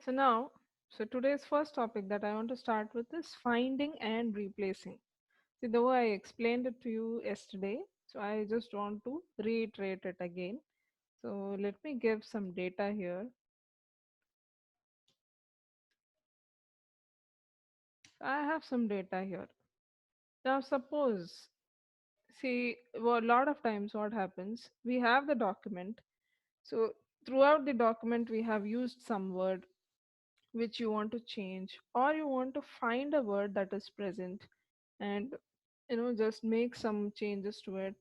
So now, so today's first topic that I want to start with is finding and replacing. See, the way I explained it to you yesterday, so I just want to reiterate it again. So let me give some data here. So I have some data here. Now suppose, see, well, a lot of times what happens, we have the document. So throughout the document, we have used some word which you want to change, or you want to find a word that is present and just make some changes to it.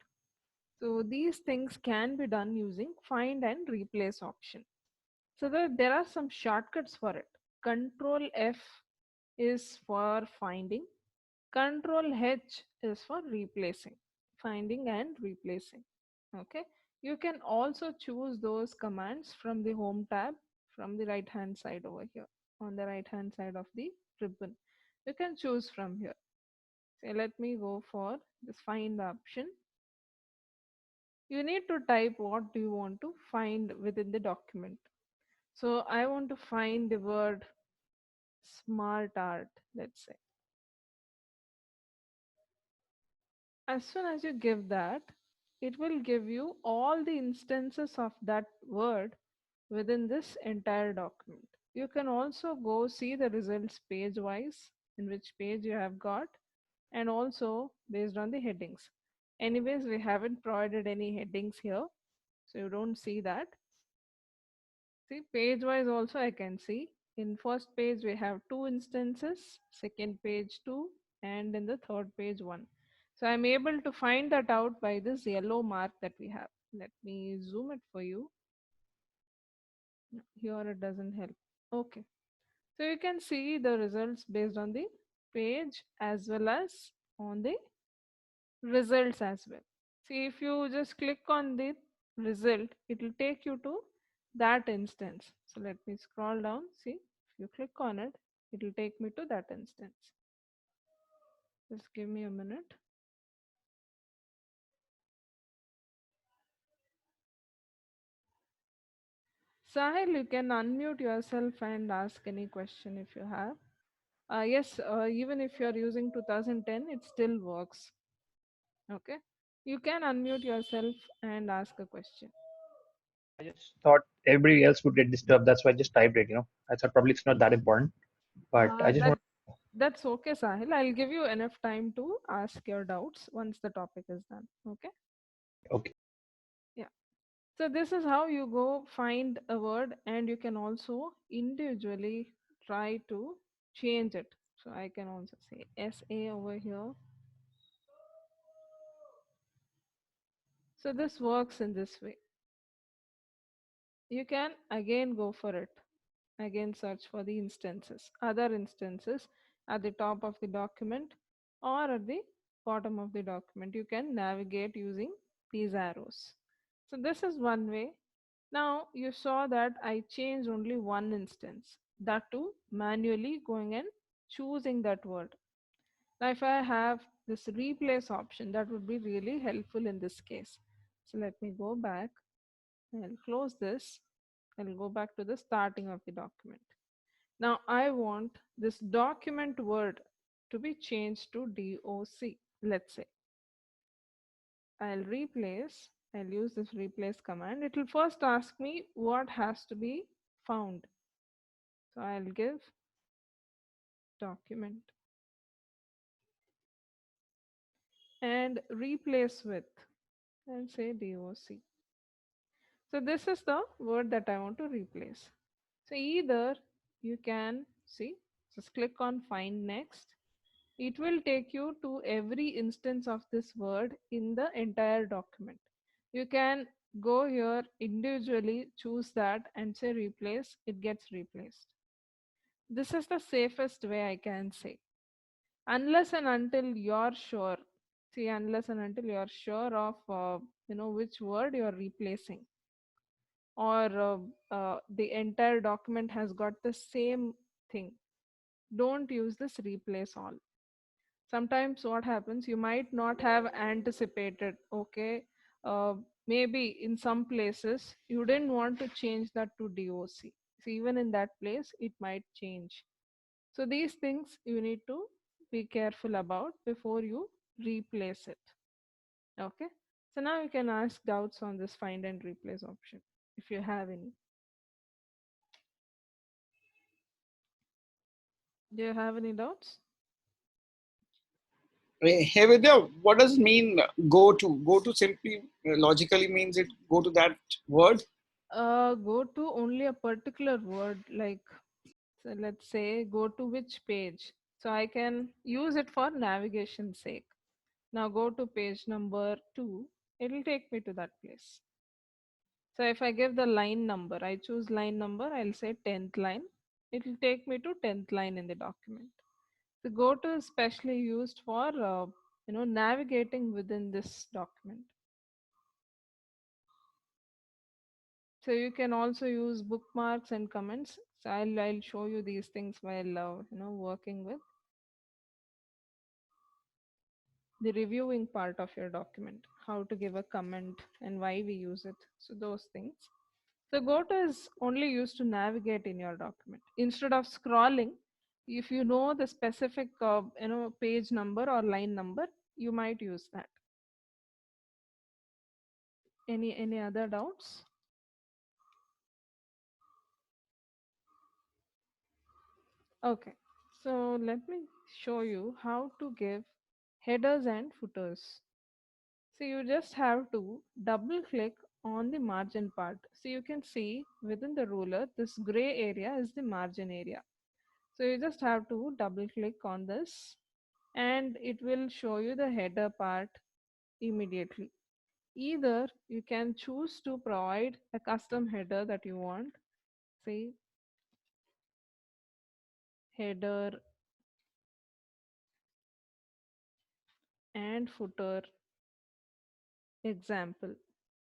So these things can be done using find and replace option. So there are some shortcuts for it. Control F is for finding, Control H is for replacing, finding and replacing. Okay, you can also choose those commands from the home tab from the right hand side over here, on the right hand side of the ribbon. You can choose from here. So let me go for this find option. You need to type what do you want to find within the document. So I want to find the word smart art, let's say. As soon as you give that, it will give you all the instances of that word within this entire document. You can also go see the results page wise, in which page you have got, and also based on the headings. Anyways, we haven't provided any headings here, so you don't see that. See, page wise also I can see. In first page we have two instances, second page two, and in the third page one. So I'm able to find that out by this yellow mark that we have. Let me zoom it for you. No, here it doesn't help. Okay. So you can see the results based on the page as well as on the results as well. See, if you just click on the result, it will take you to that instance. So let me scroll down. See, if you click on it, it will take me to that instance. Just give me a minute. Sahil, you can unmute yourself and ask any question if you have. Yes, even if you're using 2010, it still works. Okay. You can unmute yourself and ask a question. I just thought everybody else would get disturbed. That's why I just typed it. I thought probably it's not that important, but I just That want. that's okay, Sahil. I'll give you enough time to ask your doubts once the topic is done. Okay. Okay. Yeah. So this is how you go find a word, and you can also individually try to change it. So I can also say SA over here. So this works in this way. You can again go for it. Again search for the instances, other instances at the top of the document or at the bottom of the document. You can navigate using these arrows. So this is one way. Now you saw that I changed only one instance, that too manually going and choosing that word. Now if I have this replace option, that would be really helpful in this case. So let me go back. I'll close this. I'll go back to the starting of the document. Now I want this document word to be changed to DOC. Let's say I'll replace, I'll use this replace command. It will first ask me what has to be found. So I'll give document and replace with and say DOC. So this is the word that I want to replace. So either you can see, just click on find next. It will take you to every instance of this word in the entire document. You can go here individually, choose that and say replace, it gets replaced. This is the safest way I can say. Unless and until you're sure, see, unless and until you're sure of, which word you're replacing, or the entire document has got the same thing, don't use this replace all. Sometimes what happens, you might not have anticipated, okay, maybe in some places you didn't want to change that to DOC. So even in that place, it might change. So these things you need to be careful about before you replace it. Okay. So now you can ask doubts on this find and replace option if you have any. Do you have any doubts? Hey Vidya, what does it mean go to? Go to simply logically means it go to that word. Go to only a particular word, like, so let's say go to which page. So I can use it for navigation sake. Now go to page number 2, it will take me to that place. So if I give the line number, I choose line number, I'll say 10th line. It will take me to 10th line in the document. The go to is specially used for navigating within this document. So you can also use bookmarks and comments. So I'll show you these things while working with the reviewing part of your document, how to give a comment and why we use it. So those things. So go-to is only used to navigate in your document. Instead of scrolling, if you know the specific page number or line number, you might use that. Any other doubts? Okay. So let me show you how to give headers and footers. So you just have to double click on the margin part. So you can see within the ruler, this gray area is the margin area. So you just have to double click on this and it will show you the header part immediately. Either you can choose to provide a custom header that you want, say header and footer example.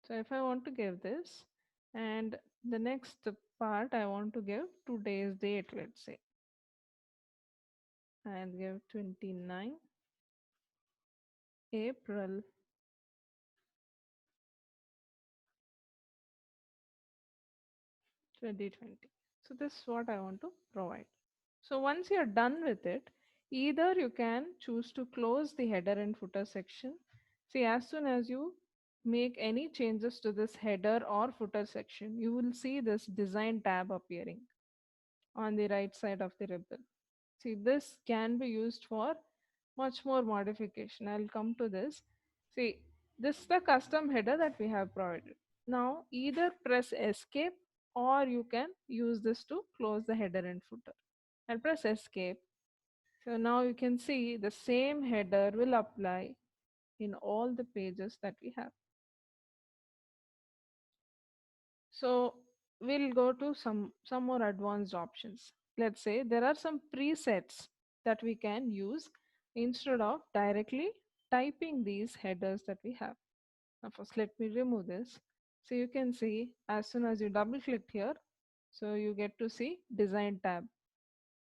So if I want to give this, and the next part I want to give today's date, let's say, and give 29 April 2020. So this is what I want to provide. So once you're done with it, either you can choose to close the header and footer section. See, as soon as you make any changes to this header or footer section, you will see this design tab appearing on the right side of the ribbon. See, this can be used for much more modification. I'll come to this. See, this is the custom header that we have provided. Now, either press escape or you can use this to close the header and footer. I'll press escape. So now you can see the same header will apply in all the pages that we have. So we'll go to some more advanced options. Let's say there are some presets that we can use instead of directly typing these headers that we have. Now first let me remove this. So you can see as soon as you double click here, so you get to see design tab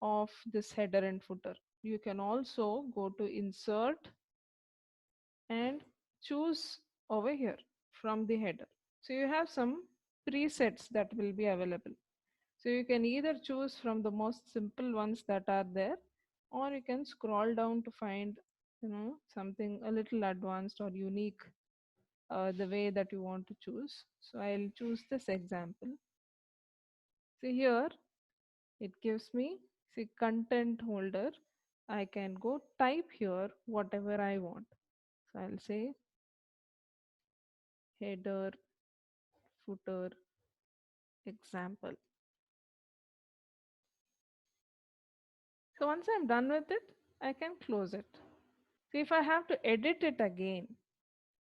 of this header and footer. You can also go to insert and choose over here from the header. So you have some presets that will be available. So you can either choose from the most simple ones that are there, or you can scroll down to find something a little advanced or unique, the way that you want to choose. So I'll choose this example. See here, it gives me, see, content holder. I can go type here whatever I want. So I'll say header footer example. So once I'm done with it, I can close it. See, if I have to edit it again,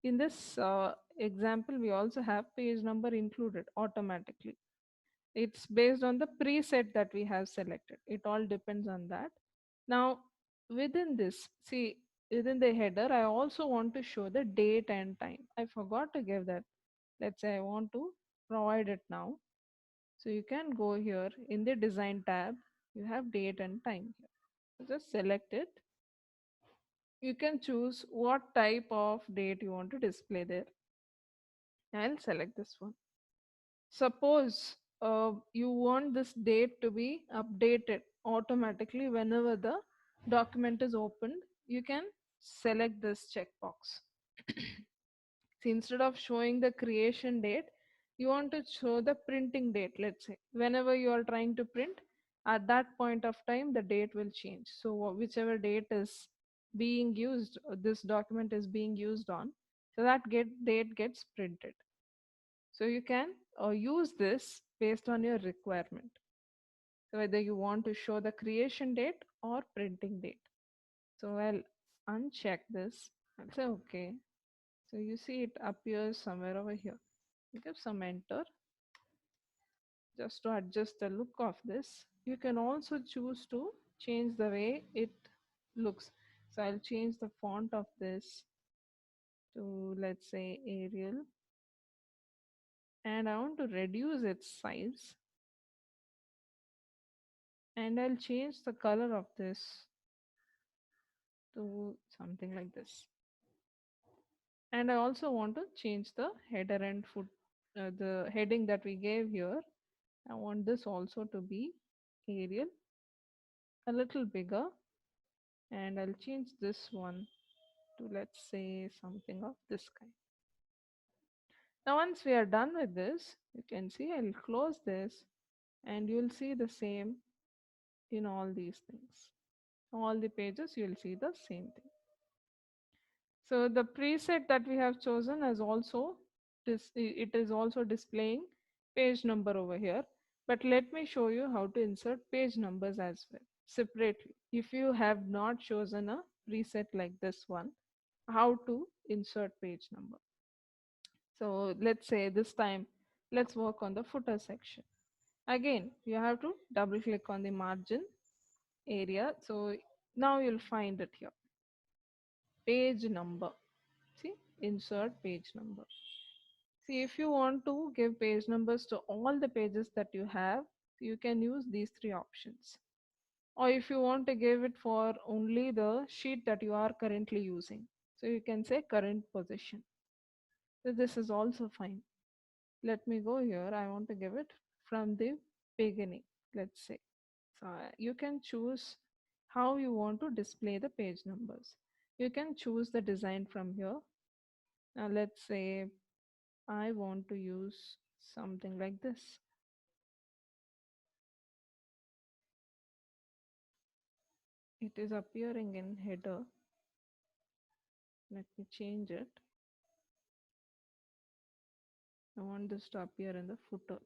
in this example, we also have page number included automatically. It's based on the preset that we have selected. It all depends on that. Now, within this, see, within the header, I also want to show the date and time. I forgot to give that. Let's say I want to provide it now. So you can go here in the design tab, you have date and time here. So just select it. You can choose what type of date you want to display there. I'll select this one. Suppose you want this date to be updated automatically whenever the document is opened, you can select this checkbox. See, instead of showing the creation date, you want to show the printing date. Let's say whenever you are trying to print, at that point of time the date will change. So whichever date is being used, this document is being used on, so that date gets printed. So you can use this based on your requirement. So whether you want to show the creation date or printing date. So I'll uncheck this. I'll say okay. So you see it appears somewhere over here. You give some enter just to adjust the look of this. You can also choose to change the way it looks. So I'll change the font of this to, let's say, Arial, and I want to reduce its size, and I'll change the color of this to something like this. And I also want to change the header and foot, the heading that we gave here. I want this also to be Arial, a little bigger, and I'll change this one to, let's say, something of this kind. Now once we are done with this, you can see I'll close this, and you'll see the same in all these things. All the pages you'll see the same thing. So the preset that we have chosen is also it is also displaying page number over here. But let me show you how to insert page numbers as well separately. If you have not chosen a preset like this one, how to insert page number. So let's say this time, let's work on the footer section. Again, you have to double click on the margin area. So now you'll find it here. Page number. See, insert page number. See, if you want to give page numbers to all the pages that you have, you can use these three options. Or if you want to give it for only the sheet that you are currently using, so you can say current position. So this is also fine. Let me go here. I want to give it from the beginning, let's say. So you can choose how you want to display the page numbers. You can choose the design from here. Now let's say I want to use something like this. It is appearing in header. Let me change it. I want this to appear in the footer.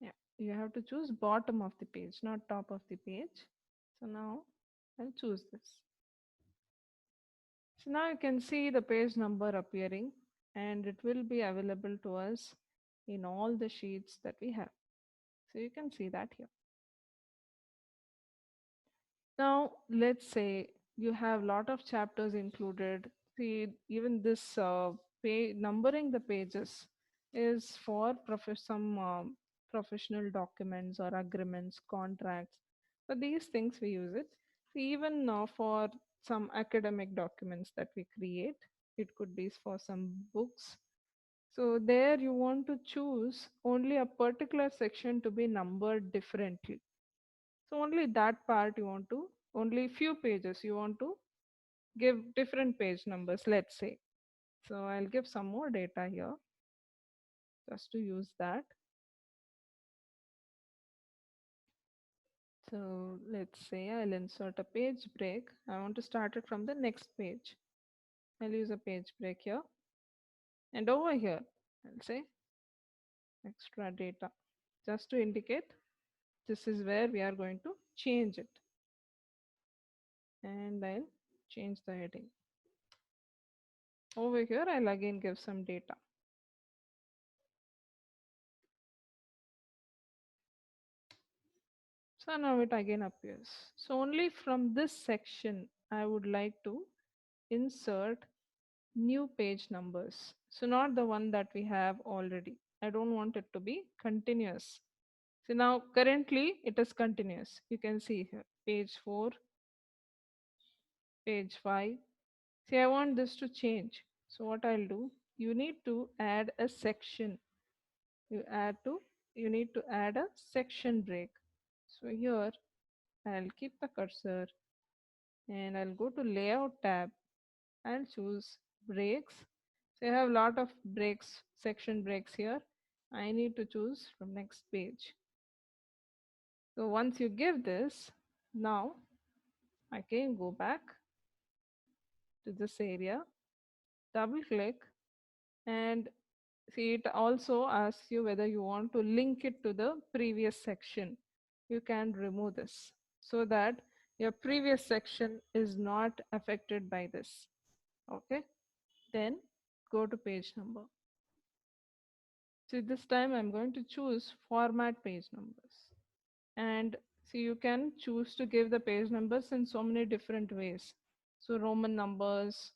Yeah, you have to choose bottom of the page, not top of the page. So now I'll choose this. So now you can see the page number appearing, and it will be available to us in all the sheets that we have. So you can see that here. Now let's say you have lot of chapters included. See, even this numbering the pages is for some professional documents or agreements, contracts. For these things we use it. See, even for some academic documents that we create, it could be for some books. So there you want to choose only a particular section to be numbered differently. So only that part you want to, only few pages you want to give different page numbers, let's say. So I'll give some more data here just to use that. So let's say I'll insert a page break. I want to start it from the next page. I'll use a page break here. And over here, I'll say extra data just to indicate this is where we are going to change it. And I'll change the heading. Over here, I'll again give some data. So now it again appears. So only from this section, I would like to insert new page numbers. So not the one that we have already. I don't want it to be continuous. So now currently it is continuous. You can see here page 4, Page 5. See, I want this to change. So what I'll do, you need to add a section. You add to you need to add a section break. So here I'll keep the cursor and I'll go to layout tab. I'll choose breaks. So I have a lot of breaks, section breaks here. I need to choose from next page. So once you give this, now I can go back to this area, double click, and see it also asks you whether you want to link it to the previous section. You can remove this so that your previous section is not affected by this. Okay, then go to page number. See, this time I'm going to choose format page numbers. And see, you can choose to give the page numbers in so many different ways. So Roman numbers,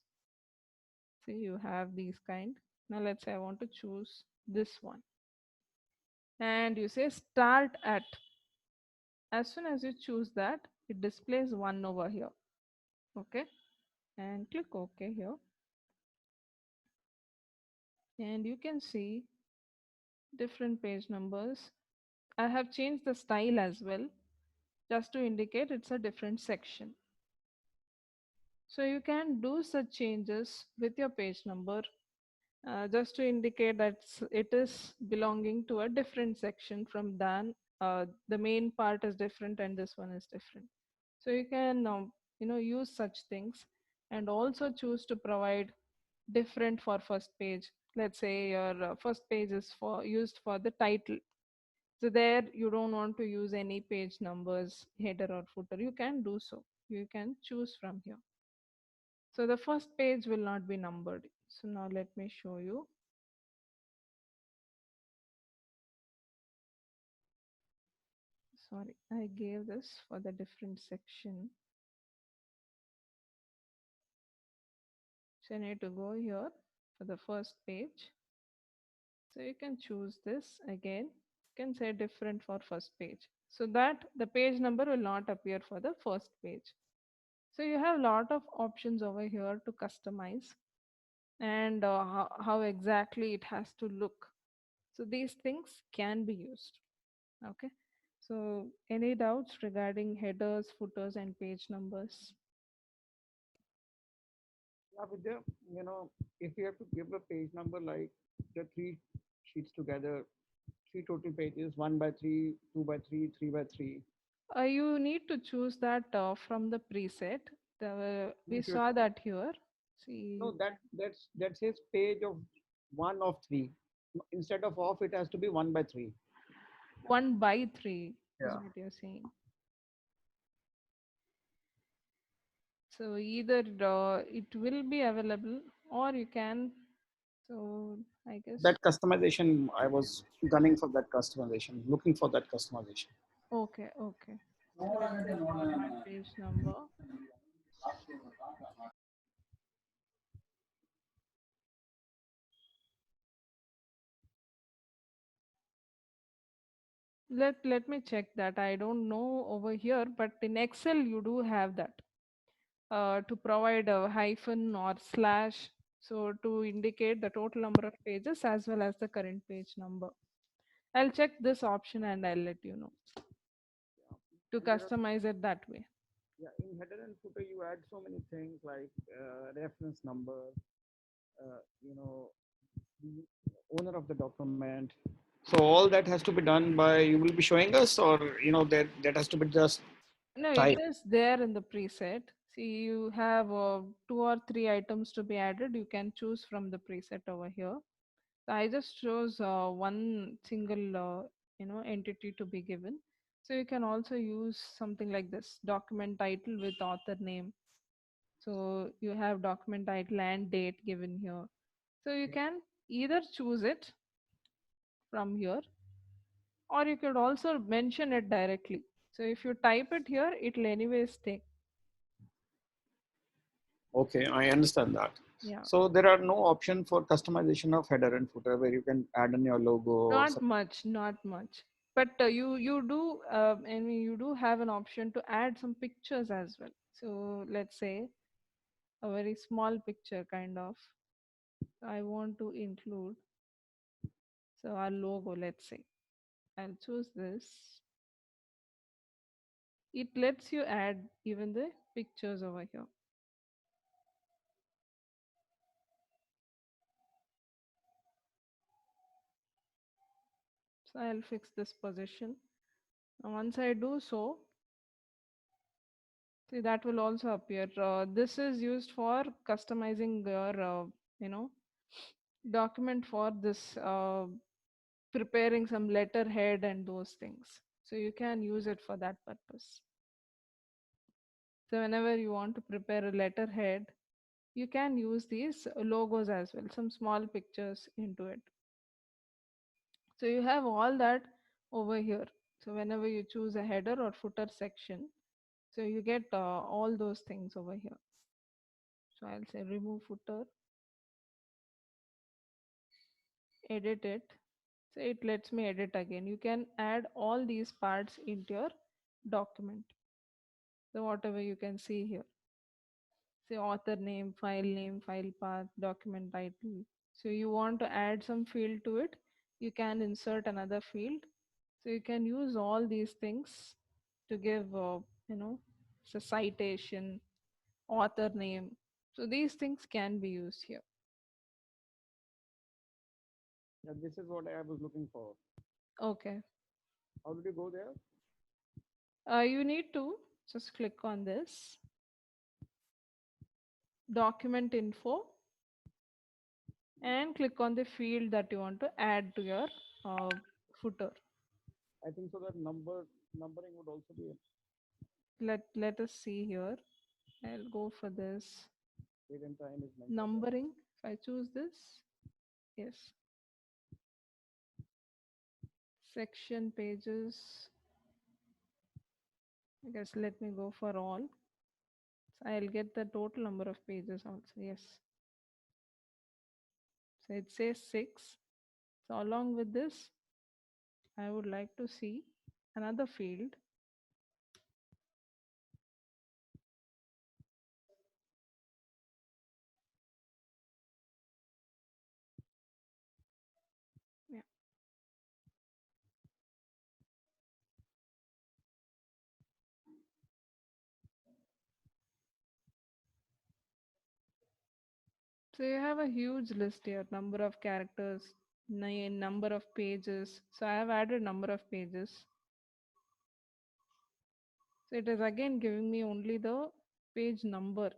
see, you have these kind. Now let's say I want to choose this one. And you say start at. As soon as you choose that, it displays one over here. Okay. And click OK here. And you can see different page numbers. I have changed the style as well, just to indicate it's a different section. So you can do such changes with your page number, just to indicate that it is belonging to a different section from than the main part is different and this one is different. So you can use such things, and also choose to provide different for first page. Let's say your first page is for used for the title. So there you don't want to use any page numbers, header or footer. You can do so. You can choose from here. So the first page will not be numbered. So now let me show you. Sorry, I gave this for the different section. So I need to go here for the first page. So you can choose this again. You can say different for first page, so that the page number will not appear for the first page. So you have a lot of options over here to customize, and how exactly it has to look. So these things can be used. Okay. So any doubts regarding headers, footers, and page numbers? Yeah, Vidya, if you have to give a page number like the three sheets together, three total pages, one by three, two by three, three by three. You need to choose that from the preset. We If you saw that here. no, See, that says page of one of three. Instead of, it has to be one by three. 1 by 3 is Yeah. what you're saying. So either it will be available, or you can. So I guess. That customization, I was gunning for that customization, looking for that customization. Okay, okay. So let's say format page number. Let me check that. I don't know over here, but in Excel you do have that, to provide a hyphen or slash, so to indicate the total number of pages as well as the current page number. I'll check this option and I'll let you know to And there are customize it that way. yeah, in header and footer you add so many things like reference number, the owner of the document. So all that has to be done by you will be showing us, or that has to be just No, it type. is there in the preset. See, you have 2 or 3 items to be added. You can choose from the preset over here. So I just chose one single entity to be given. So you can also use something like this document title with author name. So you have document title and date given here. So you can either choose it from here, or you could also mention it directly. So if you type it here, it'll anyways take. Okay, I understand that. Yeah. So there are no option for customization of header and footer where you can add in your logo or Not something. much, not much. But you do I mean you do have an option to add some pictures as well. So let's say a very small picture kind of. I want to include, so our logo, let's say. I'll choose this. It lets you add even the pictures over here. So I'll fix this position. Now once I do so, see that will also appear. This is used for customizing your, you know, document for this, preparing some letterhead and those things. So you can use it for that purpose. So whenever you want to prepare a letterhead, you can use these logos as well, some small pictures into it. So you have all that over here. So whenever you choose a header or footer section, so you get all those things over here. So I'll say remove footer, edit it. So it lets me edit again. You can add all these parts into your document. So whatever you can see here. Say author name, file path, document title. So you want to add some field to it, you can insert another field. So you can use all these things to give, you know, so citation, author name. So these things can be used here. Yeah, this is what I was looking for. Okay. How did you go there? You need to just click on this document info and click on the field that you want to add to your footer. I think so that numbering would also be Let us see here. I'll go for this date and time is mentioned there. numbering. If I choose this, yes, section pages. I guess let me go for all. So I'll get the total number of pages also. Yes. So it says 6. So along with this, I would like to see another field. Yeah. So you have a huge list here, number of characters, number of pages. So I have added number of pages. So it is again giving me only the page number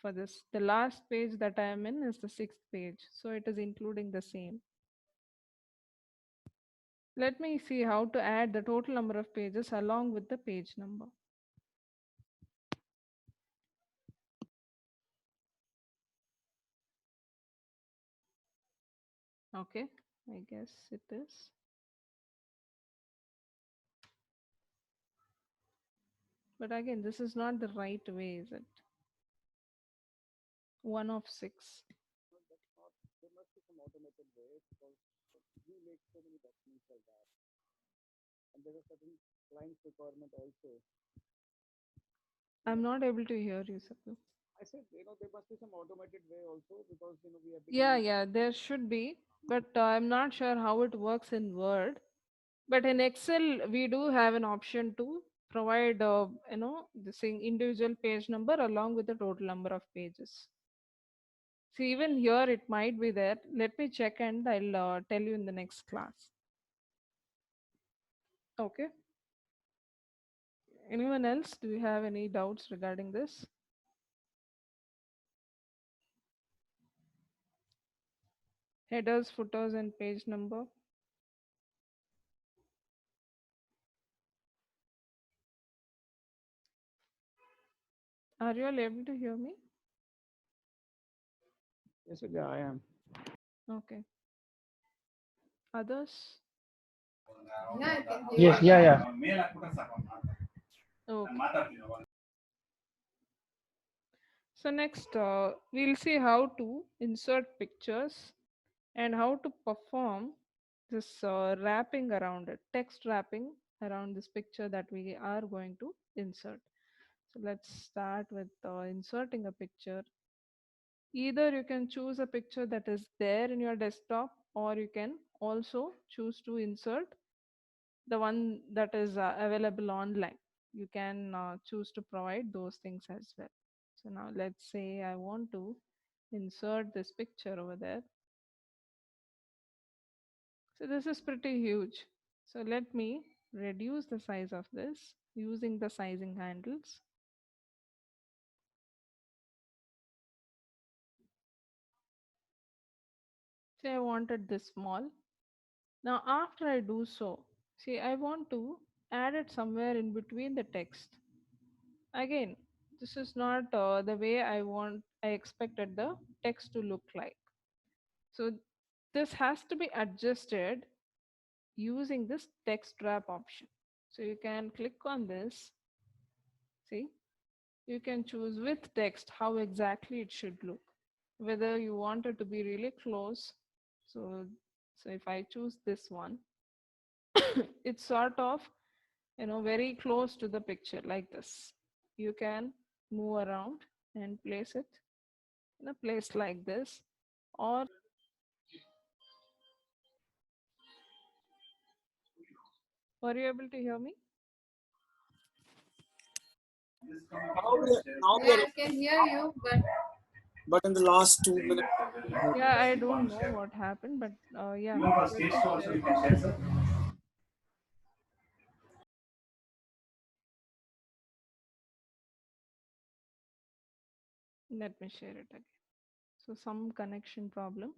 for this. The last page that I am in is the 6th page. So it is including the same. Let me see how to add the total number of pages along with the page number. Okay, I guess it is. But again, this is not the right way, is it? 1 of 6. No, that's not. There must be some automated way because we make so many documents like that, and there are certain clients requirement also. You I'm know, not able to hear you, Sabu. I said there must be some automated way also because we have been Yeah, using. yeah, there should be, but I'm not sure how it works in Word. But in Excel, we do have an option to provide, the same individual page number along with the total number of pages. So even here, it might be there. Let me check and I'll tell you in the next class. Okay. Anyone else? Do you have any doubts regarding this? Headers, footers, and page number. Are you all able to hear me? Yes, yeah, I am. Okay. Others? Yes, yeah, yeah. Okay. So next, we'll see how to insert pictures and how to perform this wrapping around it, text wrapping around this picture that we are going to insert. So let's start with inserting a picture. Either you can choose a picture that is there in your desktop, or you can also choose to insert the one that is available online. You can choose to provide those things as well. So now let's say I want to insert this picture over there. So this is pretty huge. So let me reduce the size of this using the sizing handles. Say I wanted this small. Now after I do so, see I want to add it somewhere in between the text. Again, this is not the way I expected the text to look like. So this has to be adjusted using this text wrap option. So you can click on this. See, you can choose with text how exactly it should look. Whether you want it to be really close. So, so if I choose this one, it's sort of very close to the picture like this. You can move around and place it in a place like this. Or were you able to hear me? Yeah, I can hear you, but in the last 2 minutes, Yeah, I don't know what happened, but yeah, let me share it again. Let me share it again. So some connection problem.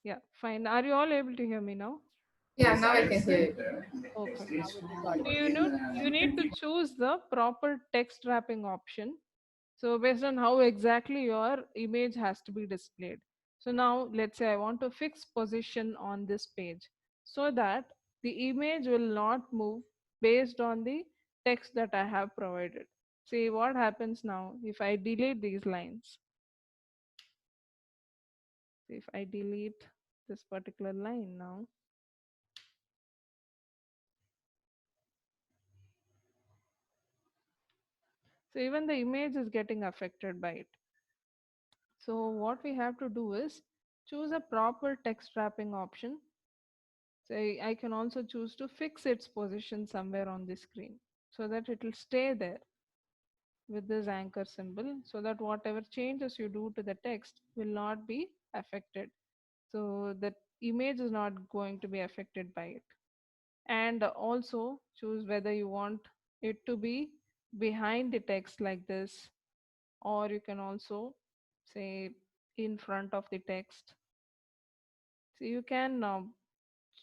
Yeah, fine. Are you all able to hear me now? yeah, now I can hear you. Perfect. now it's fine. So you need to choose the proper text wrapping option. So based on how exactly your image has to be displayed. So now let's say I want to fix position on this page so that the image will not move based on the text that I have provided. See what happens now if I delete these lines. So if I delete this particular line now, so even the image is getting affected by it. So what we have to do is choose a proper text wrapping option. So I can also choose to fix its position somewhere on the screen so that it will stay there with this anchor symbol so that whatever changes you do to the text will not be affected. So the image is not going to be affected by it. And also choose whether you want it to be behind the text like this, or you can also say in front of the text. So you can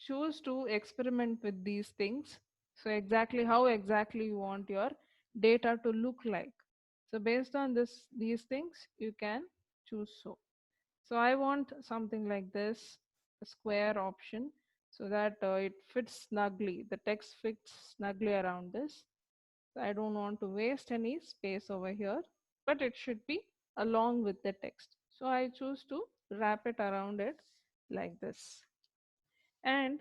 choose to experiment with these things. So exactly how exactly you want your data to look like. So based on these things, you can choose so I want something like this, a square option, so that it fits snugly. The text fits snugly around this. So I don't want to waste any space over here, but it should be along with the text. So I choose to wrap it around it like this. And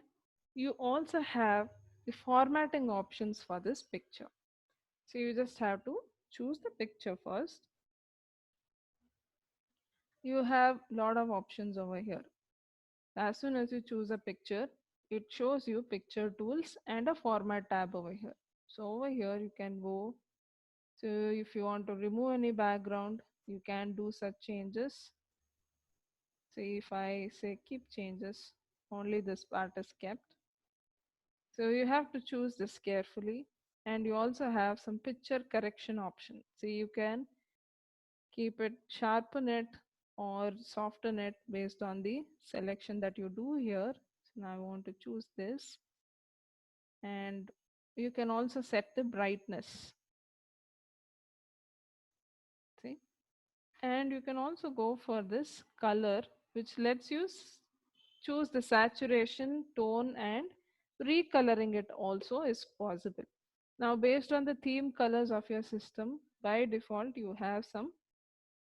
you also have the formatting options for this picture. So you just have to choose the picture first. You have a lot of options over here. As soon as you choose a picture, it shows you picture tools and a format tab over here. So over here you can go. So if you want to remove any background, you can do such changes. See if I say keep changes, only this part is kept. So you have to choose this carefully. And you also have some picture correction option. So you can keep it, sharpen it, or soften it based on the selection that you do here. So now I want to choose this. And you can also set the brightness. See? And you can also go for this color, which lets you choose the saturation, tone, and recoloring it also is possible. Now, based on the theme colors of your system, by default, you have some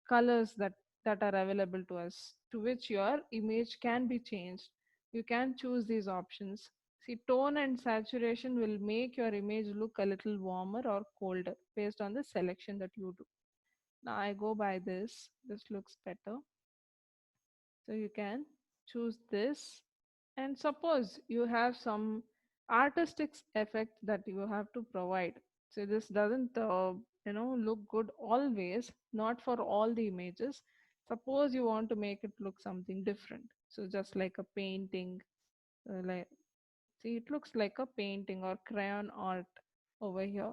colors that are available to us, to which your image can be changed. You can choose these options. See, tone and saturation will make your image look a little warmer or colder based on the selection that you do. Now I go by this. This looks better. So you can choose this. And suppose you have some artistic effect that you have to provide. So this doesn't, look good always, not for all the images. Suppose you want to make it look something different. So just like a painting, like see, it looks like a painting or crayon art over here.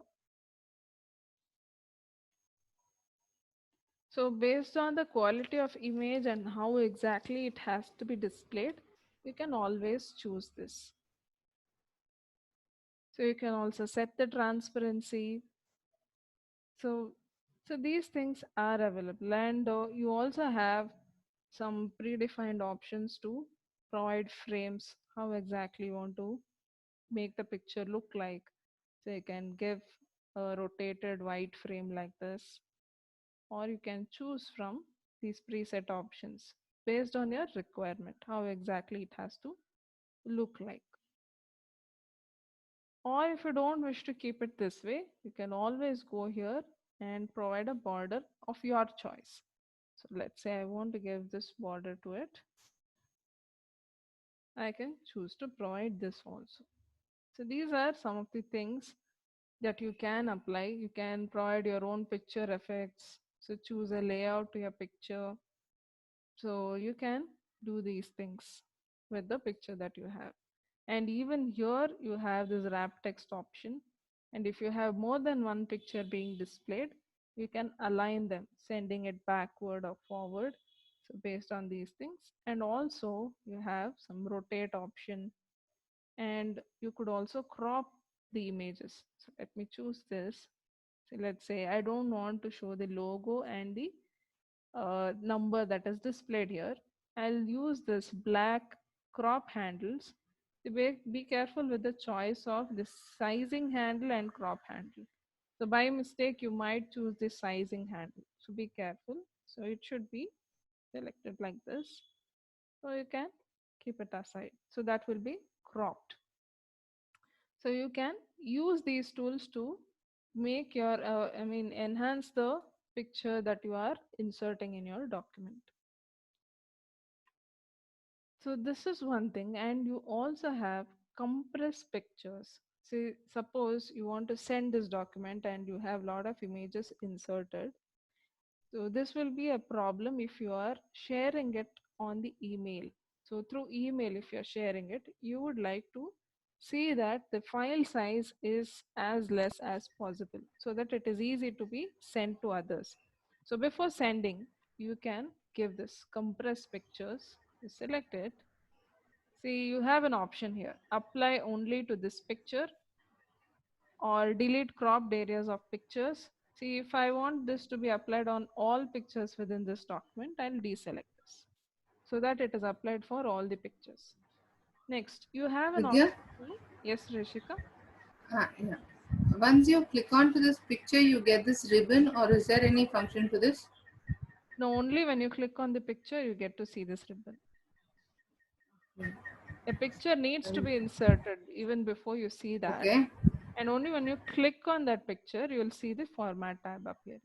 So based on the quality of image and how exactly it has to be displayed, you can always choose this. So you can also set the transparency. So so these things are available, and you also have some predefined options to provide frames, how exactly you want to make the picture look like. So you can give a rotated white frame like this, or you can choose from these preset options based on your requirement, how exactly it has to look like. Or if you don't wish to keep it this way, you can always go here and provide a border of your choice. So let's say I want to give this border to it. I can choose to provide this also. So these are some of the things that you can apply. You can provide your own picture effects. So choose a layout to your picture. So you can do these things with the picture that you have. And even here you have this wrap text option. And if you have more than one picture being displayed, you can align them, sending it backward or forward. So based on these things. And also you have some rotate option, and you could also crop the images. So let me choose this. So let's say I don't want to show the logo and the number that is displayed here. I'll use this black crop handles. Be careful with the choice of the sizing handle and crop handle. So by mistake, you might choose the sizing handle. So be careful. So it should be selected like this. So you can keep it aside. So that will be cropped. So you can use these tools to make your, enhance the picture that you are inserting in your document. So this is one thing, and you also have compress pictures. See, suppose you want to send this document and you have a lot of images inserted. So this will be a problem if you are sharing it on the email. So through email, if you're sharing it, you would like to see that the file size is as less as possible so that it is easy to be sent to others. So before sending, you can give this compress pictures. You select it. See, you have an option here. Apply only to this picture or delete cropped areas of pictures. See, if I want this to be applied on all pictures within this document, I'll deselect this so that it is applied for all the pictures. Next, you have an Vidya? option to, yes, Rishika. Yeah. Once you click onto this picture, you get this ribbon, or is there any function to this? No, only when you click on the picture, you get to see this ribbon. A picture needs to be inserted even before you see that. Okay. And only when you click on that picture, you will see the format tab appearing.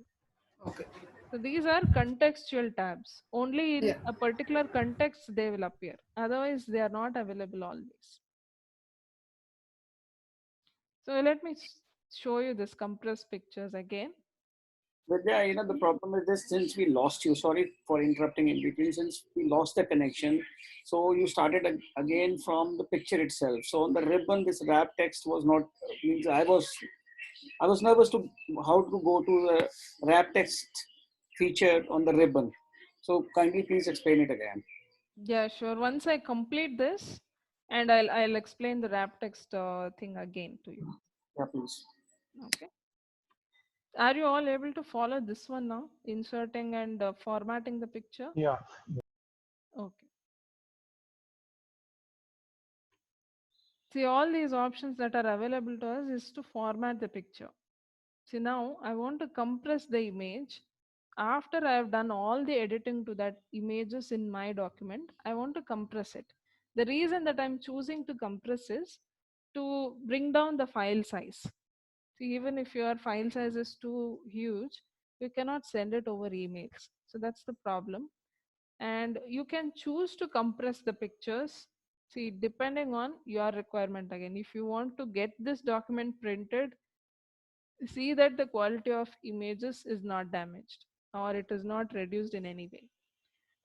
Okay. So these are contextual tabs. Only in Yeah. a particular context they will appear. Otherwise, they are not available always. So let me show you this compressed pictures again. Vidya, the problem is this, since we lost you, sorry for interrupting in between, since we lost the connection, so you started again from the picture itself. So on the ribbon, this wrap text was not, means I was nervous to how to go to the wrap text feature on the ribbon. So kindly please explain it again. Yeah, sure. Once I complete this, and I'll explain the wrap text thing again to you. Yeah, please. Okay. Are you all able to follow this one now? Inserting and formatting the picture? Yeah. Okay. See, all these options that are available to us is to format the picture. See, now I want to compress the image. After I have done all the editing to that images in my document, I want to compress it. The reason that I'm choosing to compress is to bring down the file size. See, even if your file size is too huge, you cannot send it over emails. So that's the problem. And you can choose to compress the pictures. See, depending on your requirement again, if you want to get this document printed, see that the quality of images is not damaged or it is not reduced in any way.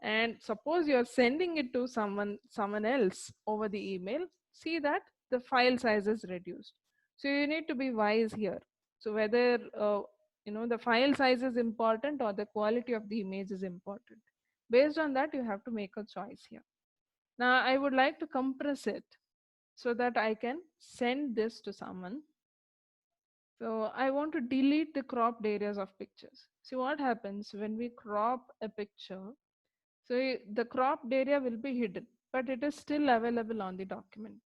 And suppose you are sending it to someone else over the email, see that the file size is reduced. So you need to be wise here. So whether the file size is important or the quality of the image is important, based on that you have to make a choice here. Now I would like to compress it so that I can send this to someone. So I want to delete the cropped areas of pictures. See what happens when we crop a picture. So the cropped area will be hidden, but it is still available on the document.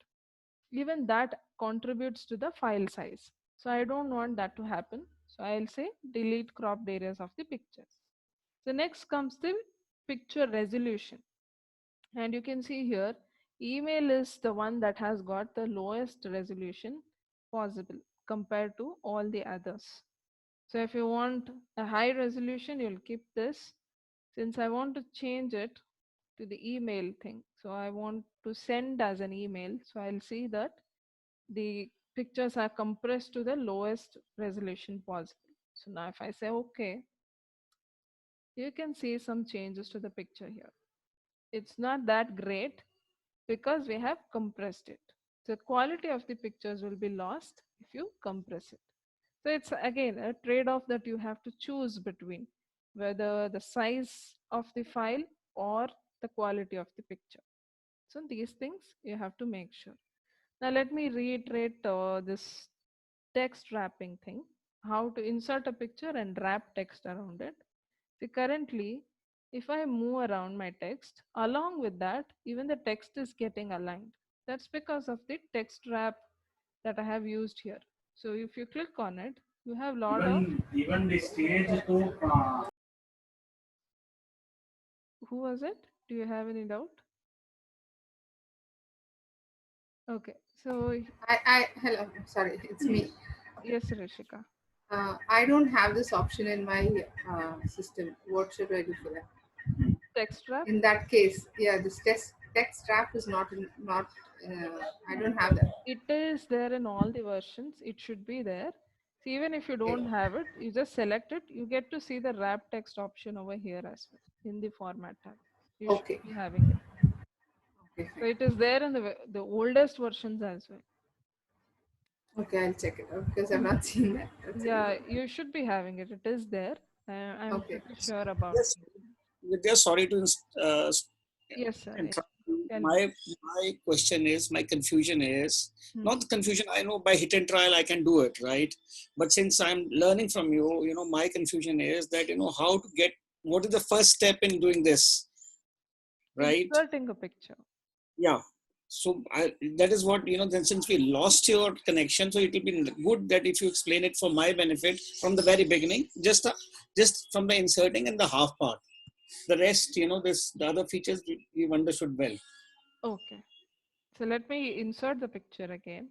Even that contributes to the file size. So I don't want that to happen. So I'll say delete cropped areas of the pictures. So next comes the picture resolution. And you can see here, email is the one that has got the lowest resolution possible compared to all the others. So if you want a high resolution, you'll keep this. Since I want to change it to the email thing, so I want to send as an email, so I'll see that the pictures are compressed to the lowest resolution possible. So now if I say okay, you can see some changes to the picture here. It's not that great because we have compressed it. The quality of the pictures will be lost if you compress it. So it's again a trade-off that you have to choose between whether the size of the file or the quality of the picture. So these things you have to make sure. Now let me reiterate this text wrapping thing, how to insert a picture and wrap text around it. See, currently, if I move around my text, along with that, even the text is getting aligned. That's because of the text wrap that I have used here. So if you click on it, you have lot of, Even the stage to who was it? Do you have any doubt? Okay, so Hello, sorry, it's me. yes, Rishika. I don't have this option in my system. What should I do for that? Text wrap. In that case, yeah, this text trap is not. I don't have that. It is there in all the versions. It should be there. So even if you Okay. don't have it, you just select it. You get to see the wrap text option over here as well in the format tab. You should Okay. be having it. Okay. So Fine. it is there in the oldest versions as well. Okay, I'll check it out because I've not seen that. That's a good Yeah, one. you should be having it. It is there. I'm Okay. pretty sure about yes, it. Vidya, sorry to Yes, sir. Yes. interrupt you. Tell me. My question is, my confusion is Hmm. not the confusion. I know by hit and trial I can do it, right? But since I'm learning from you, my confusion is that how to get what is the first step in doing this, right? Inserting a picture. Yeah. So that is what then since we lost your connection, so it will be good that if you explain it for my benefit from the very beginning, just from the inserting and the half part. The rest, the other features we've understood well. Okay. So let me insert the picture again.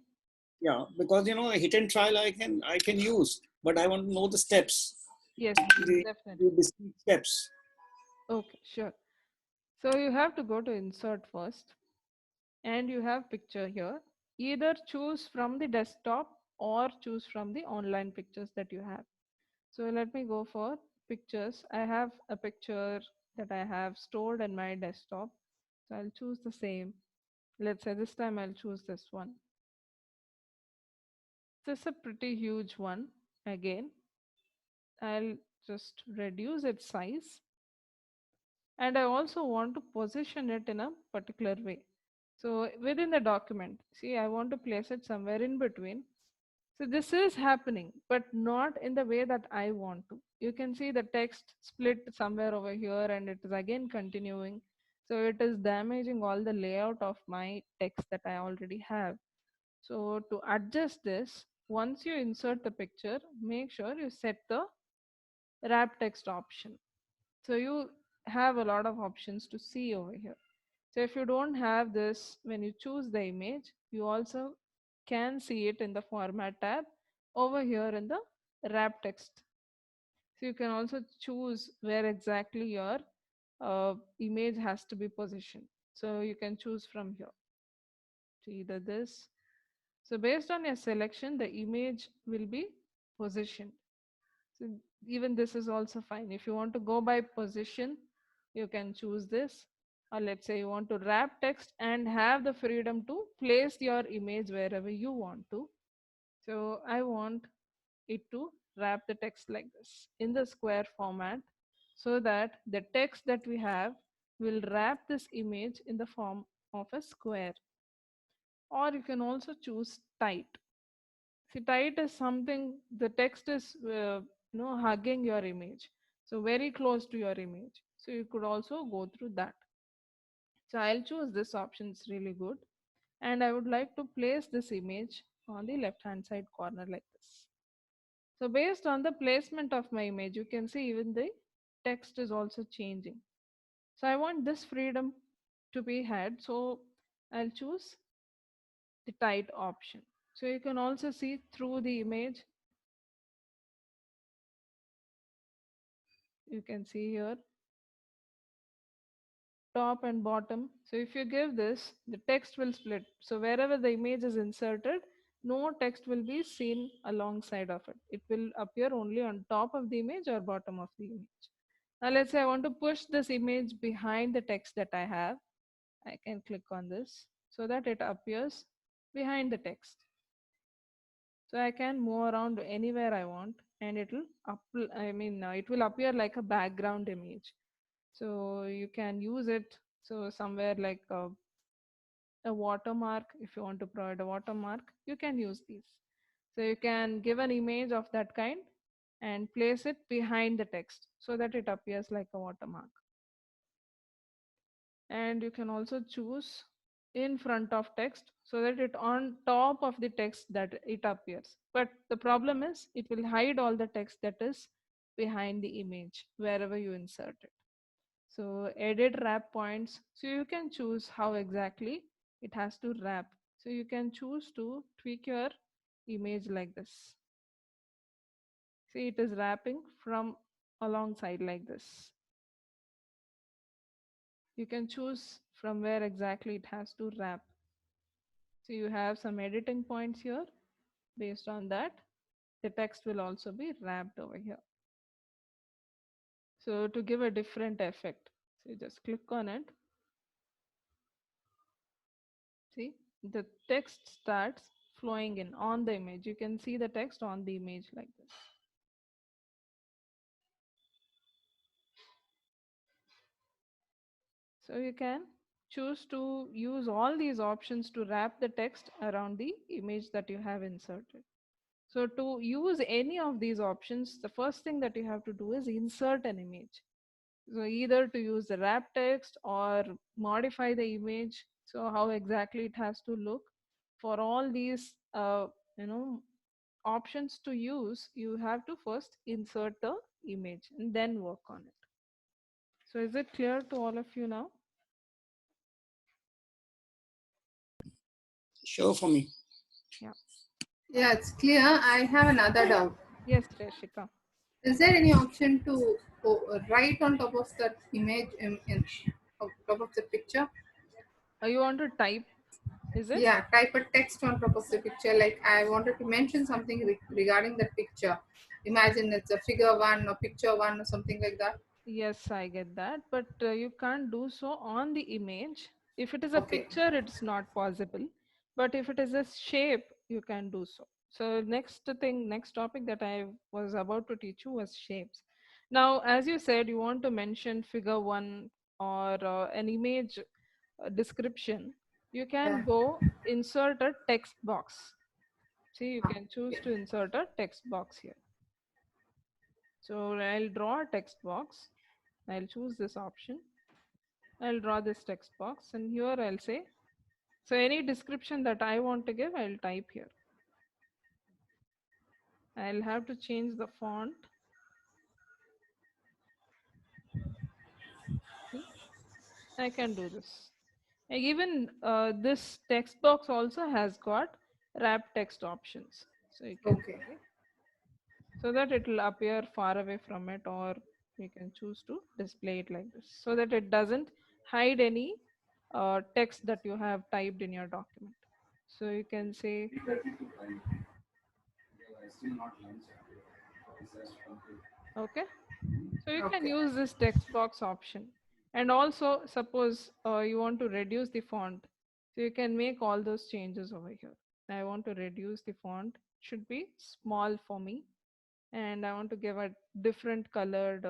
Yeah, because a hit and trial I can use, but I want to know the steps, Yes, the, the definitely. discrete steps. Okay, sure. So you have to go to insert first and you have picture here. Either choose from the desktop or choose from the online pictures that you have. So let me go for pictures. I have a picture that I have stored in my desktop. So I'll choose the same. Let's say this time I'll choose this one. This is a pretty huge one. Again, I'll just reduce its size. And I also want to position it in a particular way. So within the document, see, I want to place it somewhere in between. So this is happening, but not in the way that I want to. You can see the text split somewhere over here and it is again continuing. So it is damaging all the layout of my text that I already have. So to adjust this, once you insert the picture, make sure you set the wrap text option. So you have a lot of options to see over here. So if you don't have this, when you choose the image, you also can see it in the format tab over here in the wrap text. So you can also choose where exactly your image has to be positioned. So you can choose from here to either this. So based on your selection, the image will be positioned. So even this is also fine. If you want to go by position, you can choose this. Or let's say you want to wrap text and have the freedom to place your image wherever you want to. So I want it to wrap the text like this in the square format, so that the text that we have will wrap this image in the form of a square. Or you can also choose tight. See, tight is something, the text is hugging your image, so very close to your image. So you could also go through that. So I'll choose this option, it's really good. And I would like to place this image on the left hand side corner like this. So based on the placement of my image, you can see even the text is also changing. So I want this freedom to be had, so I'll choose the tight option. So you can also see through the image, you can see here top and bottom. So if you give this, the text will split. So wherever the image is inserted, no text will be seen alongside of it. It will appear only on top of the image or bottom of the image. Now let's say I want to push this image behind the text that I have. I can click on this so that it appears behind the text. So I can move around anywhere I want, and it will it will appear like a background image. So you can use it, so somewhere like a watermark. If you want to provide a watermark, you can use these. So you can give an image of that kind and place it behind the text so that it appears like a watermark. And you can also choose in front of text so that it on top of the text that it appears. But the problem is it will hide all the text that is behind the image wherever you insert it. So edit wrap points. So you can choose how exactly it has to wrap. So you can choose to tweak your image like this. See, it is wrapping from alongside like this. You can choose from where exactly it has to wrap. So you have some editing points here. Based on that, the text will also be wrapped over here. So to give a different effect, so you just click on it. See, the text starts flowing in on the image. You can see the text on the image like this. So you can choose to use all these options to wrap the text around the image that you have inserted. So to use any of these options, the first thing that you have to do is insert an image. So either to use the wrap text or modify the image. So how exactly it has to look. For all these, options to use, you have to first insert the image and then work on it. So is it clear to all of you now? Sure for me. Yeah. Yeah, it's clear. I have another doubt. Yes, Reshika. Is there any option to write on top of that image on top of the picture? You want to type, is it? Yeah, type a text on top of the picture. Like I wanted to mention something regarding that picture. Imagine it's a figure one or picture one or something like that. Yes, I get that, but you can't do so on the image. If it is a Okay. picture, it's not possible. But if it is a shape, you can do so. So next topic that I was about to teach you was shapes. Now, as you said, you want to mention figure one or an image description. You Yeah. can go insert a text box. See, you can choose Okay. to insert a text box here. So I'll draw a text box. I'll choose this option. I'll draw this text box, and here I'll say, so any description that I want to give, I'll type here. I'll have to change the font. See, I can do this. And even this text box also has got wrap text options. So you can Okay. say, so that it will appear far away from it, or You can choose to display it like this so that it doesn't hide any text that you have typed in your document. So you can say, okay. So you can Okay. use this text box option. And also, suppose you want to reduce the font, so you can make all those changes over here. I want to reduce the font, should be small for me, and I want to give a different colored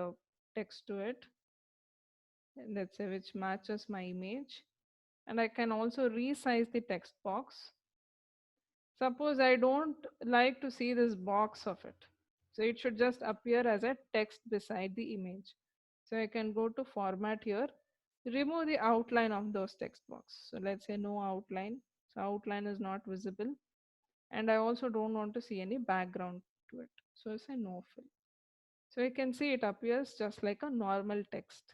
text to it, and let's say which matches my image. And I can also resize the text box. Suppose I don't like to see this box of it. So it should just appear as a text beside the image. So I can go to format here, remove the outline of those text box. So let's say no outline. So outline is not visible. And I also don't want to see any background to it. So I say no fill. So you can see it appears just like a normal text.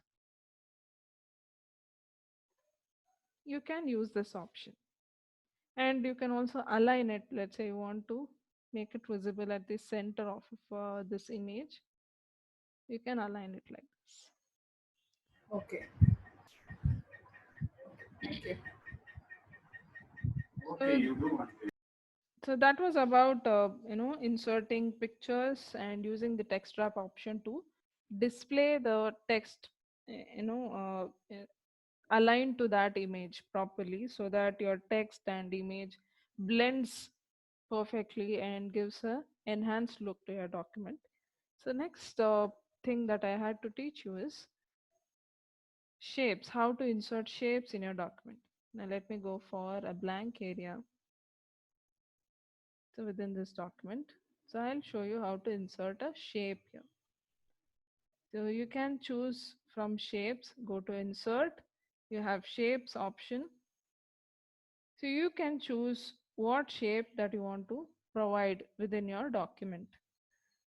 You can use this option. And you can also align it. Let's say you want to make it visible at the center of this image, you can align it like this. Okay. Thank you. So, so that was about inserting pictures and using the text wrap option to display the text, aligned to that image properly so that your text and image blends perfectly and gives a enhanced look to your document. So next thing that I had to teach you is shapes, how to insert shapes in your document. Now let me go for a blank area. So within this document, so I'll show you how to insert a shape here. So you can choose from shapes, go to insert, you have shapes option. So you can choose what shape that you want to provide within your document.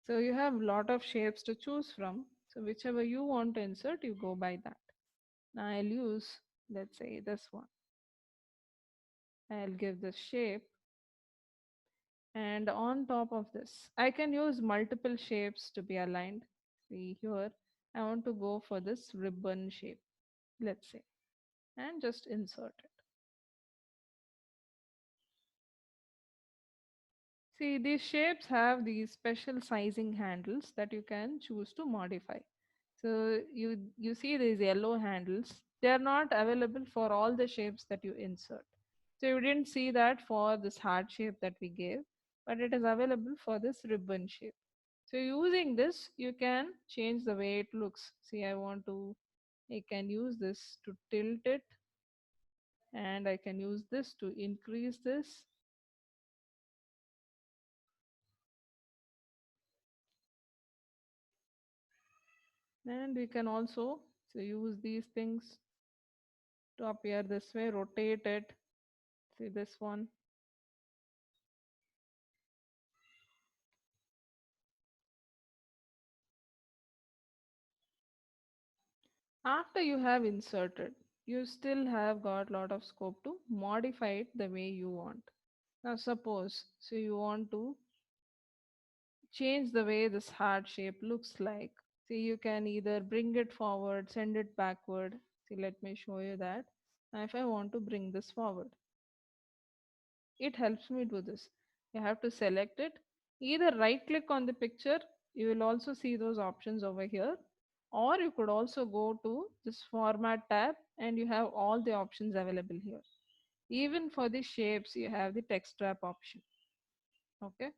So you have a lot of shapes to choose from. So whichever you want to insert, you go by that. Now I'll use, let's say this one. I'll give this shape, and on top of this, I can use multiple shapes to be aligned. See here, I want to go for this ribbon shape, let's say, and just insert it. See, these shapes have these special sizing handles that you can choose to modify. So you see these yellow handles, they are not available for all the shapes that you insert. So you didn't see that for this heart shape that we gave, but it is available for this ribbon shape. So using this, you can change the way it looks. See, I can use this to tilt it, and I can use this to increase this. And we can also use these things to appear this way, rotate it. See this one. After you have inserted, you still have got lot of scope to modify it the way you want. Now suppose, you want to change the way this heart shape looks like. See, you can either bring it forward, send it backward. See, let me show you that. Now if I want to bring this forward, it helps me do this. You have to select it, either right click on the picture, you will also see those options over here, or you could also go to this format tab and you have all the options available here. Even for the shapes, you have the text wrap option. Okay,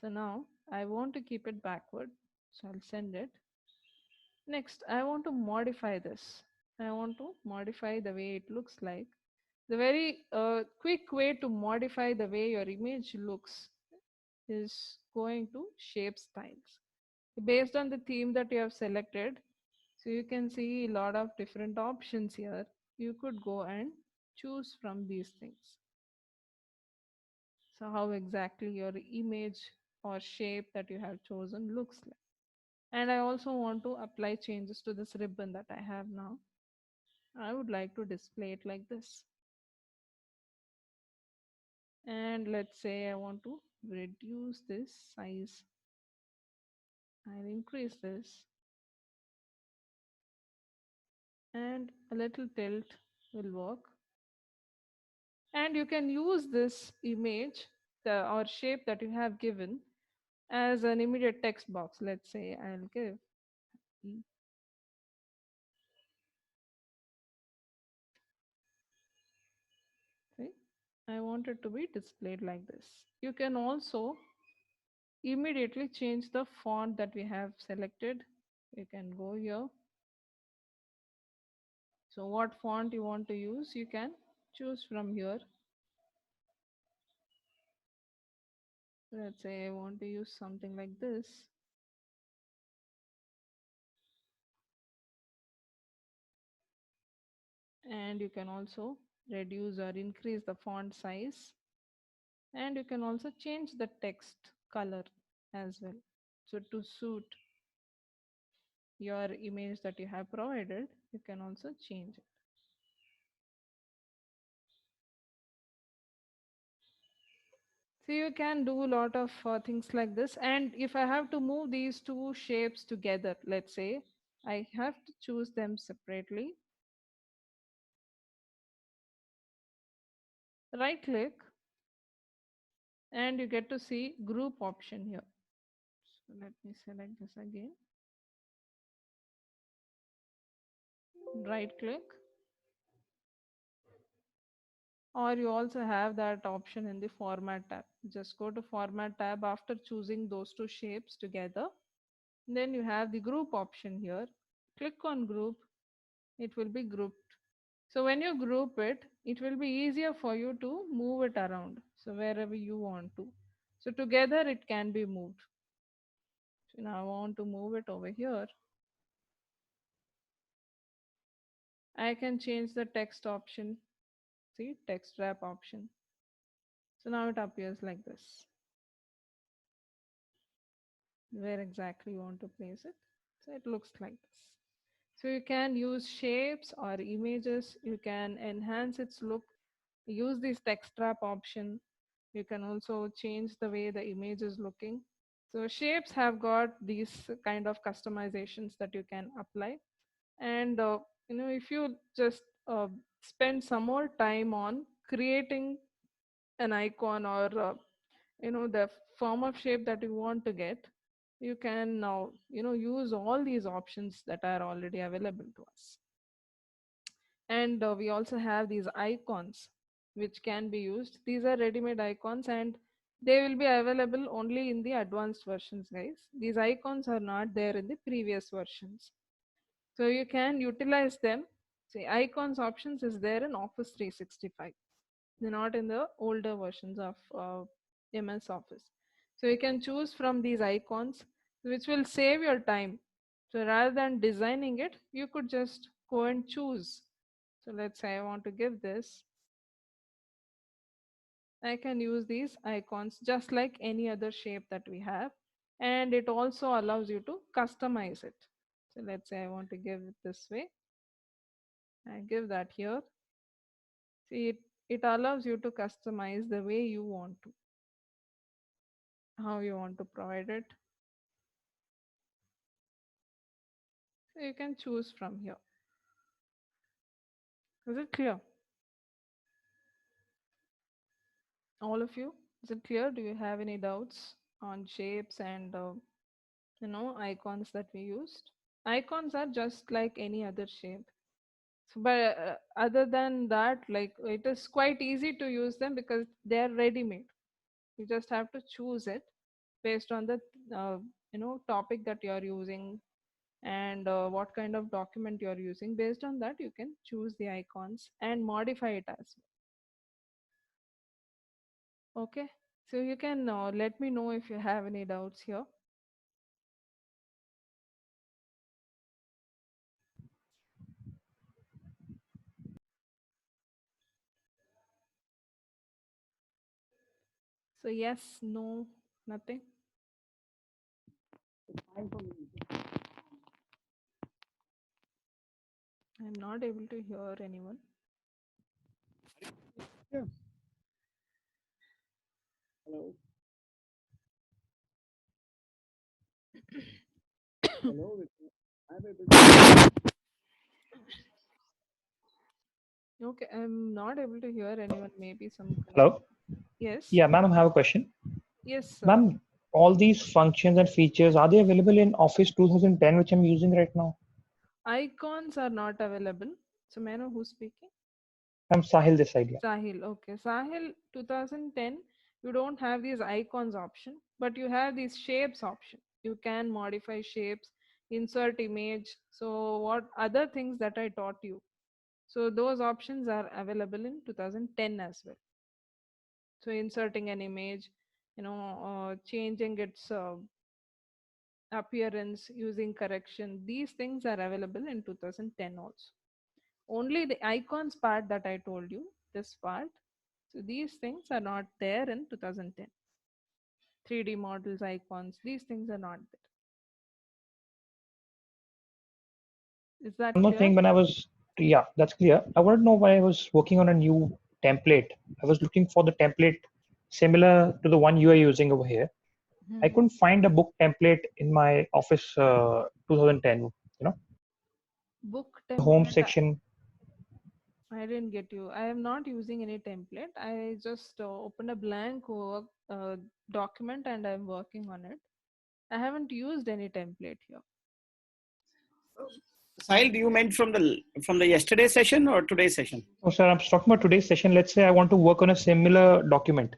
so now I want to keep it backward, so I'll send it. Next, I want to modify this. I want to modify the way it looks like. The very quick way to modify the way your image looks is going to shape styles. Based on the theme that you have selected, so you can see a lot of different options here. You could go and choose from these things. So how exactly your image or shape that you have chosen looks like. And I also want to apply changes to this ribbon that I have now. I would like to display it like this. And let's say I want to reduce this size. I'll increase this. and a little tilt will work. And you can use this image or shape that you have given as an immediate text box. Let's say I'll give E. See, I want it to be displayed like this. You can also immediately change the font that we have selected. You can go here. So what font you want to use, you can choose from here. Let's say I want to use something like this. And you can also reduce or increase the font size, and you can also change the text color as well. So to suit your image that you have provided, you can also change it. So you can do a lot of things like this. And if I have to move these two shapes together, let's say I have to choose them separately, right click, and you get to see group option here. So let me select this again, right click, or you also have that option in the format tab. Just go to format tab after choosing those two shapes together. Then you have the group option here. Click on group, it will be grouped. So when you group it, it will be easier for you to move it around. So wherever you want to. So together it can be moved. So now I want to move it over here. I can change the text option. See, text wrap option. So now it appears like this. Where exactly you want to place it. So it looks like this. So you can use shapes or images. You can enhance its look. Use this text wrap option. You can also change the way the image is looking. So shapes have got these kind of customizations that you can apply. And if you just spend some more time on creating an icon or the form of shape that you want to get, you can now use all these options that are already available to us. And we also have these icons which can be used. These are ready-made icons, and they will be available only in the advanced versions, guys. These icons are not there in the previous versions, so you can utilize them. See, icons options is there in Office 365. They're not in the older versions of MS Office. So you can choose from these icons, which will save your time. So rather than designing it, you could just go and choose. So let's say I want to give this. I can use these icons just like any other shape that we have. And it also allows you to customize it. So let's say I want to give it this way. I give that here. See, it allows you to customize the way you want to, how you want to provide it. So you can choose from here. Is it clear? All of you? Is it clear? Do you have any doubts on shapes and icons that we used? Icons are just like any other shape. So, but other than that, like it is quite easy to use them because they are ready-made. You just have to choose it based on the topic that you are using, and what kind of document you are using. Based on that, you can choose the icons and modify it as well. Okay, so you can let me know if you have any doubts here. So yes, no, nothing. Fine for me. I'm not able to hear anyone. Yeah. Hello. Hello. I'm able to. Okay, I'm not able to hear anyone. Maybe some connection. Hello. Yes, Yeah, ma'am, I have a question. yes, sir. Ma'am, all these functions and features, are they available in Office 2010, which I'm using right now? Icons are not available. So, may I know who's speaking? I'm Sahil this idea. Sahil. Okay, Sahil 2010. You don't have these icons option, but you have these shapes option. You can modify shapes, insert image. So, what other things that I taught you? So, those options are available in 2010 as well. So, inserting an image, changing its appearance using correction, these things are available in 2010 also. Only the icons part that I told you, this part, so these things are not there in 2010. 3D models, icons, these things are not there. Is that One more clear? thing, yeah, that's clear. I want to know why I was working on a new template. I was looking for the template similar to the one you are using over here. I Hmm. couldn't find a book template in my Office 2010. Book The home template, section. I didn't get you. I am not using any template. I just opened a blank work document and I'm working on it. I haven't used any template here. Sahil, do you meant from the yesterday session or today's session? Oh, sir, I'm talking about today's session. Let's say I want to work on a similar document.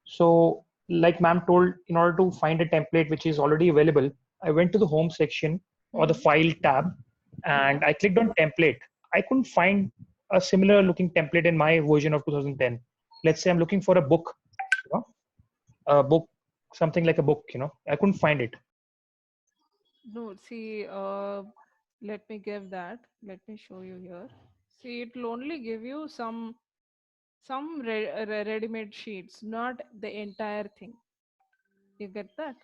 So, like ma'am told, in order to find a template which is already available, I went to the home section or the Hmm. file tab Hmm. and I clicked on template. I couldn't find a similar looking template in my version of 2010. Let's say I'm looking for a book, you know, a book, something like a book, I couldn't find it. No, see, let me give that. Let me show you here. See, it will only give you some ready-made sheets, not the entire thing. You get that?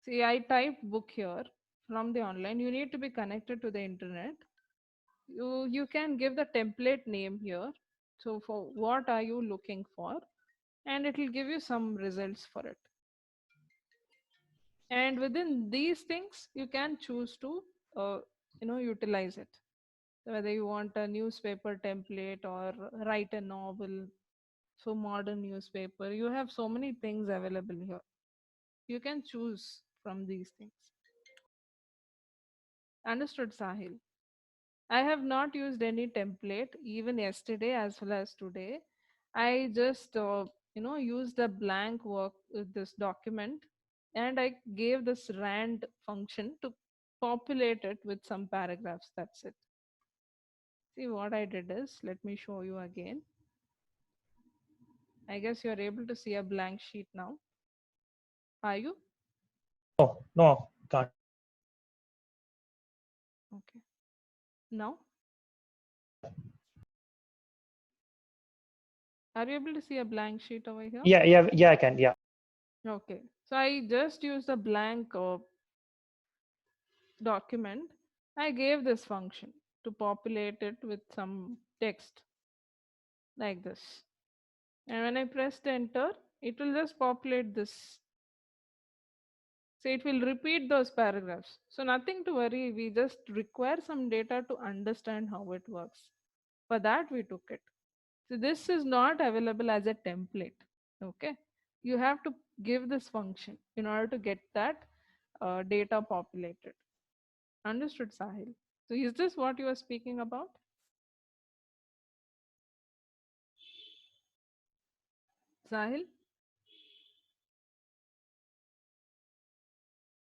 See, I typed book here from the online. You need to be connected to the internet. You can give the template name here. So for what are you looking for? And it will give you some results for it. And within these things, you can choose to utilize it. Whether you want a newspaper template or write a novel, so modern newspaper, you have so many things available here. You can choose from these things. Understood, Sahil? I have not used any template even yesterday as well as today. I just used a blank work with this document, and I gave this rand function to populate it with some paragraphs. That's it. See, what I did is, let me show you again. I guess you're able to see a blank sheet now. Are you? No, no, can't. Okay. Now, are you able to see a blank sheet over here? Yeah, yeah, yeah, I can. Yeah. Okay. So I just used a blank document. I gave this function to populate it with some text like this. And when I pressed enter, it will just populate this. So it will repeat those paragraphs. So nothing to worry. We just require some data to understand how it works. For that, we took it. So this is not available as a template. Okay. You have to give this function in order to get that data populated. Understood, Sahil? So is this what you are speaking about? Sahil?